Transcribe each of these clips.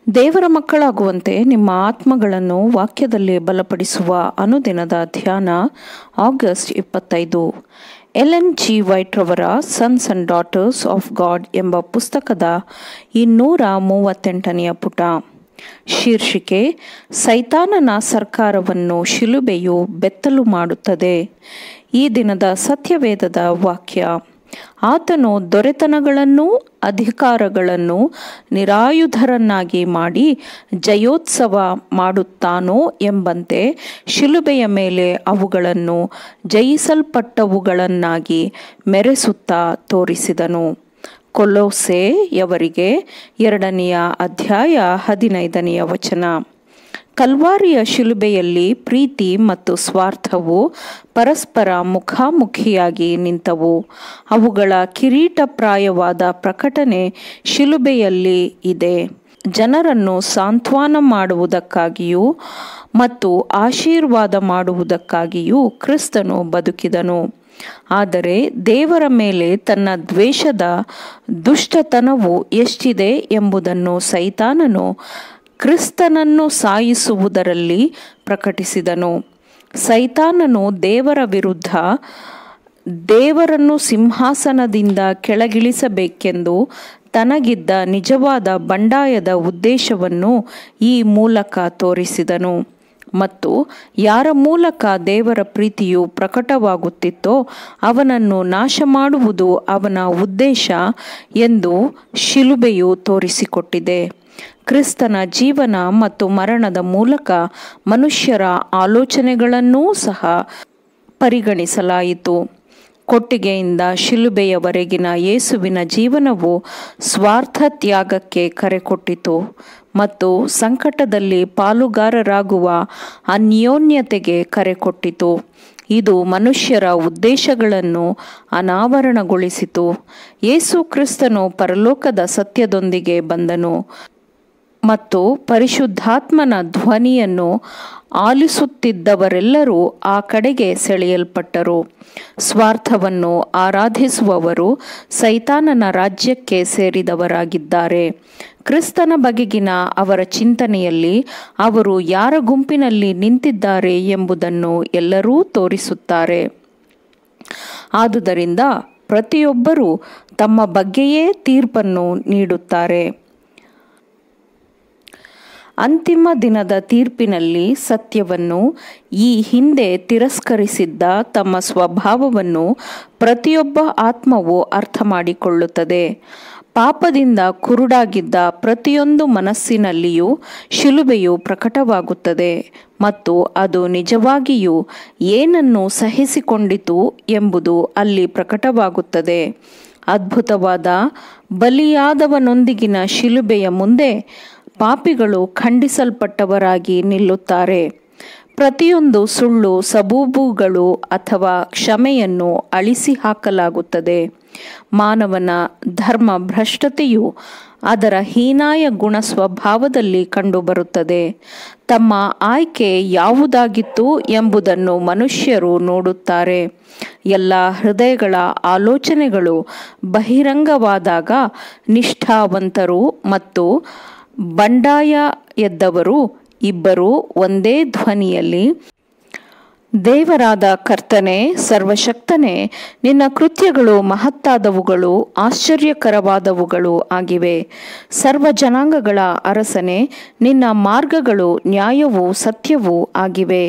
ದೇವರ ಮಕ್ಕಳಾಗುವಂತೆ ನಿಮ್ಮ ಆತ್ಮಗಳನ್ನು ವಾಕ್ಯದಲ್ಲಿ ಬಲಪಡಿಸುವ ಅನುದಿನದ ಧ್ಯಾನ ಆಗಸ್ಟ್ 25. ಎಲೆನ್ ಜಿ ವೈಟ್ ರವರ sons and daughters of god ಎಂಬ ಪುಸ್ತಕದ 238ನೇ ಪುಟ. ಶೀರ್ಷಿಕೆ: ಸೈತಾನನ ಸರ್ಕಾರವನ್ನು ಶಿಲುಬೆಯು ಬೆತ್ತಲು ಮಾಡುತ್ತದೆ. ಈ ದಿನದ ಸತ್ಯವೇದದ ವಾಕ್ಯ: ಆತನು ದೊರೆತನಗಳನ್ನು ಅಧಿಕಾರಗಳನ್ನು ನಿರಾಯುಧರನ್ನಾಗಿ ಮಾಡಿ ಜಯೋತ್ಸವ ಮಾಡುತ್ತಾನೋ ಎಂಬಂತೆ ಶಿಲುಬೆಯ ಮೇಲೆ ಅವುಗಳನ್ನು ಜಯಿಸಲ್ಪಟ್ಟವುಗಳನ್ನಾಗಿ ಮೆರೆಸುತ್ತಾ ತೋರಿಸಿದನು. ಕೊಲೊಸ್ಸೆಯವರಿಗೆ 2ನೇ ಅಧ್ಯಾಯ 15ನೇ ವಚನ. ಕಲ್ವಾರಿಯ ಶಿಲುಬೆಯಲ್ಲಿ ಪ್ರೀತಿ ಮತ್ತು ಸ್ವಾರ್ಥವು ಪರಸ್ಪರ ಮುಖಾಮುಖಿಯಾಗಿ ನಿಂತವು. ಅವುಗಳ ಕಿರೀಟಪ್ರಾಯವಾದ ಪ್ರಕಟಣೆ ಶಿಲುಬೆಯಲ್ಲಿ ಇದೆ. ಜನರನ್ನು ಸಾಂತ್ವನ ಮಾಡುವುದಕ್ಕಾಗಿಯೂ ಮತ್ತು ಆಶೀರ್ವಾದ ಮಾಡುವುದಕ್ಕಾಗಿಯೂ ಕ್ರಿಸ್ತನು ಬದುಕಿದನು. ಆದರೆ ದೇವರ ಮೇಲೆ ತನ್ನ ದ್ವೇಷದ ದುಷ್ಟತನವು ಎಷ್ಟಿದೆ ಎಂಬುದನ್ನು ಸೈತಾನನು ಕ್ರಿಸ್ತನನ್ನು ಸಾಯಿಸುವುದರಲ್ಲಿ ಪ್ರಕಟಿಸಿದನು. ಸೈತಾನನು ದೇವರ ವಿರುದ್ಧ ದೇವರನ್ನು ಸಿಂಹಾಸನದಿಂದ ಕೆಳಗಿಳಿಸಬೇಕೆಂದು ತನಗಿದ್ದ ನಿಜವಾದ ಬಂಡಾಯದ ಉದ್ದೇಶವನ್ನು ಈ ಮೂಲಕ ತೋರಿಸಿದನು. ಮತ್ತು ಯಾರ ಮೂಲಕ ದೇವರ ಪ್ರೀತಿಯು ಪ್ರಕಟವಾಗುತ್ತಿತ್ತೋ ಅವನನ್ನು ನಾಶ ಮಾಡುವುದು ಅವನ ಉದ್ದೇಶ ಎಂದು ಶಿಲುಬೆಯು ತೋರಿಸಿಕೊಟ್ಟಿದೆ. ಕ್ರಿಸ್ತನ ಜೀವನ ಮತ್ತು ಮರಣದ ಮೂಲಕ ಮನುಷ್ಯರ ಆಲೋಚನೆಗಳನ್ನೂ ಸಹ ಪರಿಗಣಿಸಲಾಯಿತು. ಕೊಟ್ಟಿಗೆಯಿಂದ ಶಿಲುಬೆಯವರೆಗಿನ ಯೇಸುವಿನ ಜೀವನವು ಸ್ವಾರ್ಥ ತ್ಯಾಗಕ್ಕೆ ಕರೆಕೊಟ್ಟಿತು ಮತ್ತು ಸಂಕಟದಲ್ಲಿ ಪಾಲುಗಾರರಾಗುವ ಅನ್ಯೋನ್ಯತೆಗೆ ಕರೆಕೊಟ್ಟಿತು. ಇದು ಮನುಷ್ಯರ ಉದ್ದೇಶಗಳನ್ನು ಅನಾವರಣಗೊಳಿಸಿತು. ಯೇಸು ಕ್ರಿಸ್ತನು ಪರಲೋಕದ ಸತ್ಯದೊಂದಿಗೆ ಬಂದನು ಮತ್ತು ಪರಿಶುದ್ಧಾತ್ಮನ ಧ್ವನಿಯನ್ನು ಆಲಿಸುತ್ತಿದ್ದವರೆಲ್ಲರೂ ಆ ಕಡೆಗೆ ಸೆಳೆಯಲ್ಪಟ್ಟರು. ಸ್ವಾರ್ಥವನ್ನು ಆರಾಧಿಸುವವರು ಸೈತಾನನ ರಾಜ್ಯಕ್ಕೆ ಸೇರಿದವರಾಗಿದ್ದಾರೆ. ಕ್ರಿಸ್ತನ ಬಗೆಗಿನ ಅವರ ಚಿಂತನೆಯಲ್ಲಿ ಅವರು ಯಾರ ಗುಂಪಿನಲ್ಲಿ ನಿಂತಿದ್ದಾರೆ ಎಂಬುದನ್ನು ಎಲ್ಲರೂ ತೋರಿಸುತ್ತಾರೆ. ಆದುದರಿಂದ ಪ್ರತಿಯೊಬ್ಬರೂ ತಮ್ಮ ಬಗ್ಗೆಯೇ ತೀರ್ಪನ್ನು ನೀಡುತ್ತಾರೆ. ಅಂತಿಮ ದಿನದ ತೀರ್ಪಿನಲ್ಲಿ ಸತ್ಯವನ್ನು, ಈ ಹಿಂದೆ ತಿರಸ್ಕರಿಸಿದ್ದ ತಮ್ಮ ಸ್ವಭಾವವನ್ನು ಪ್ರತಿಯೊಬ್ಬ ಆತ್ಮವು ಅರ್ಥ ಮಾಡಿಕೊಳ್ಳುತ್ತದೆ. ಪಾಪದಿಂದ ಕುರುಡಾಗಿದ್ದ ಪ್ರತಿಯೊಂದು ಮನಸ್ಸಿನಲ್ಲಿಯೂ ಶಿಲುಬೆಯು ಪ್ರಕಟವಾಗುತ್ತದೆ ಮತ್ತು ಅದು ನಿಜವಾಗಿಯೂ ಏನನ್ನು ಸಹಿಸಿಕೊಂಡಿತು ಎಂಬುದು ಅಲ್ಲಿ ಪ್ರಕಟವಾಗುತ್ತದೆ. ಅದ್ಭುತವಾದ ಬಲಿಯಾದವನೊಂದಿಗಿನ ಶಿಲುಬೆಯ ಮುಂದೆ ಪಾಪಿಗಳು ಖಂಡಿಸಲ್ಪಟ್ಟವರಾಗಿ ನಿಲ್ಲುತ್ತಾರೆ. ಪ್ರತಿಯೊಂದು ಸುಳ್ಳು ಸಬೂಬುಗಳು ಅಥವಾ ಕ್ಷಮೆಯನ್ನು ಅಳಿಸಿ ಹಾಕಲಾಗುತ್ತದೆ. ಮಾನವನ ಧರ್ಮ ಭ್ರಷ್ಟತೆಯು ಅದರ ಹೀನಾಯ ಗುಣ ಸ್ವಭಾವದಲ್ಲಿ ಕಂಡುಬರುತ್ತದೆ. ತಮ್ಮ ಆಯ್ಕೆ ಯಾವುದಾಗಿತ್ತು ಎಂಬುದನ್ನು ಮನುಷ್ಯರು ನೋಡುತ್ತಾರೆ. ಎಲ್ಲ ಹೃದಯಗಳ ಆಲೋಚನೆಗಳು ಬಹಿರಂಗವಾದಾಗ ನಿಷ್ಠಾವಂತರು ಮತ್ತು ಬಂಡಾಯ ಎದ್ದವರು ಇಬ್ಬರೂ ಒಂದೇ ಧ್ವನಿಯಲ್ಲಿ, ದೇವರಾದ ಕರ್ತನೇ, ಸರ್ವಶಕ್ತನೇ, ನಿನ್ನ ಕೃತ್ಯಗಳು ಮಹತ್ತಾದವುಗಳು, ಆಶ್ಚರ್ಯಕರವಾದವುಗಳು ಆಗಿವೆ. ಸರ್ವ ಜನಾಂಗಗಳ ಅರಸನೇ, ನಿನ್ನ ಮಾರ್ಗಗಳು ನ್ಯಾಯವೂ ಸತ್ಯವೂ ಆಗಿವೆ.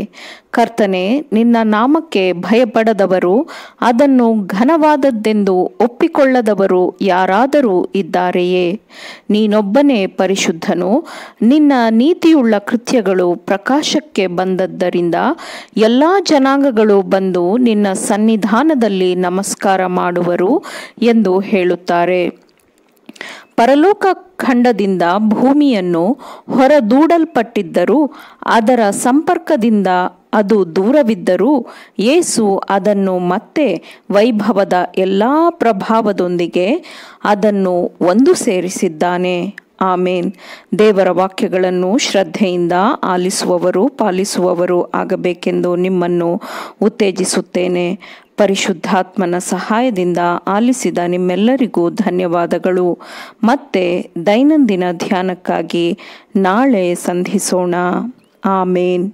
ಕರ್ತನೇ, ನಿನ್ನ ನಾಮಕ್ಕೆ ಭಯಪಡದವರು, ಅದನ್ನು ಘನವಾದದ್ದೆಂದು ಒಪ್ಪಿಕೊಳ್ಳದವರು ಯಾರಾದರೂ ಇದ್ದಾರೆಯೇ? ನೀನೊಬ್ಬನೇ ಪರಿಶುದ್ಧನು. ನಿನ್ನ ನೀತಿಯುಳ್ಳ ಕೃತ್ಯಗಳು ಪ್ರಕಾಶಕ್ಕೆ ಬಂದದ್ದರಿಂದ ಎಲ್ಲ ಜನಾಂಗಗಳು ಬಂದು ನಿನ್ನ ಸನ್ನಿಧಾನದಲ್ಲಿ ನಮಸ್ಕಾರ ಮಾಡುವರು ಎಂದು ಹೇಳುತ್ತಾರೆ. ಪರಲೋಕ ಖಂಡದಿಂದ ಭೂಮಿಯನ್ನು ಹೊರದೂಡಲ್ಪಟ್ಟಿದ್ದರೂ ಅದರ ಸಂಪರ್ಕದಿಂದ ಅದು ದೂರವಿದ್ದರೂ ಯೇಸು ಅದನ್ನು ಮತ್ತೆ ವೈಭವದ ಎಲ್ಲ ಪ್ರಭಾವದೊಂದಿಗೆ ಅದನ್ನು ಒಂದು ಸೇರಿಸಿದ್ದಾನೆ. ಆಮೇನ್. ದೇವರ ವಾಕ್ಯಗಳನ್ನು ಶ್ರದ್ಧೆಯಿಂದ ಆಲಿಸುವವರು ಪಾಲಿಸುವವರು ಆಗಬೇಕೆಂದು ನಿಮ್ಮನ್ನು ಉತ್ತೇಜಿಸುತ್ತೇನೆ. ಪರಿಶುದ್ಧಾತ್ಮನ ಸಹಾಯದಿಂದ ಆಲಿಸಿದ ನಿಮ್ಮೆಲ್ಲರಿಗೂ ಧನ್ಯವಾದಗಳು. ಮತ್ತೆ ದೈನಂದಿನ ಧ್ಯಾನಕ್ಕಾಗಿ ನಾಳೆ ಸಂಧಿಸೋಣ. ಆಮೇನ್.